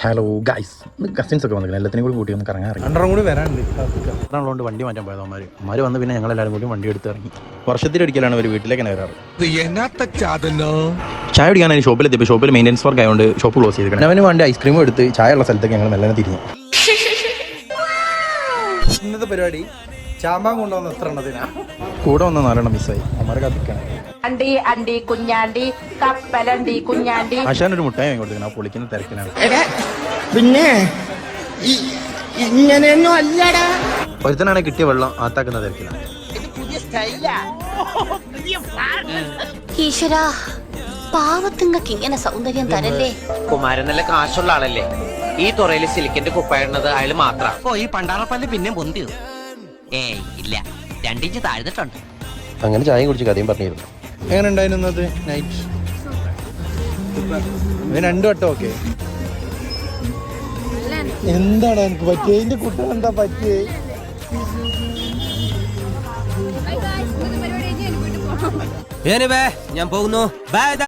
Hello guys, cousins ഒക്കെ വന്നിരിക്കണം. എല്ലാത്തിനും കൂടി കൂട്ടി ഒന്ന് കറങ്ങാൻ ഇറങ്ങി. രണ്ടെണ്ണം കൂടി വരാനുണ്ട്. അതാണുകൊണ്ട് വണ്ടി മാറ്റാൻ പോയത് അമ്മമാർ വന്ന് പിന്നെ ഞങ്ങളെല്ലാവരും കൂടി വണ്ടി എടുത്ത് ഇറങ്ങി. വർഷത്തിലൊരിക്കലാണ് ഒരു വീട്ടിലേക്ക് തന്നെ വരാറ്. ചായ കുടിക്കാനായി ഷോപ്പിലെത്തിയപ്പോൾ ഷോപ്പിൽ മെയിൻ്റെനൻസ് വർക്ക് ആയതുകൊണ്ട് ഷോപ്പ് ക്ലോസ് ചെയ്തിരിക്കണം. അവന് വേണ്ടി ഐസ്ക്രീമും എടുത്ത് ചായ ഉള്ള സ്ഥലത്തേക്ക് ഞങ്ങൾ മെല്ലനെ തിരിഞ്ഞു. ഇന്നത്തെ പരിപാടി ചാമ്പാൻ കൊണ്ടുവന്ന എത്ര എണ്ണത്തിനാ കൂടെ വന്ന 4 എണ്ണം മിസ്സായി. അമ്മമാരെ കത്തിക്കണം. ആശാനൊരു മുട്ടായി വാങ്ങി കൊടുത്തിരിക്കണം. ആ പൊളിക്കുന്ന തിരക്കിനാണ്. പിന്നെ ഇങ്ങനെയൊന്നും അല്ലടാ. ഒരുത്തനാണ് കിട്ടിയ വെള്ളം ആത്താക്കുന്ന തിരക്കിലാണ്. ഈശ്വരാ, പാവത്തുങ്ങൾക്ക് ഇങ്ങനെ സൗന്ദര്യം തരല്ലേ. കുമാരൻ നല്ല കാശുള്ള ആളല്ലേ. ഈ തുറയില് സിലിക്കിന്റെ കുപ്പായിടുന്നത് അയാൾ മാത്രം. ഈ പണ്ടാറപ്പല്ല് പിന്നെ പൊന്തിയോ? ഇല്ല, 2 ഇഞ്ച് താഴ്ന്നിട്ടുണ്ട്. അങ്ങനെ ചായയും കുടിച്ച് കഥയും പറഞ്ഞിരുന്നു. എങ്ങനെ ഉണ്ടായിരുന്നു നൈറ്റ്? 2 വട്ടം ഓക്കെ. എന്താണ് എനിക്ക് പറ്റിയത്? എന്റെ കുട്ടികൾ എന്താ പറ്റിയേ? ഞാൻ പോകുന്നു. ബൈ.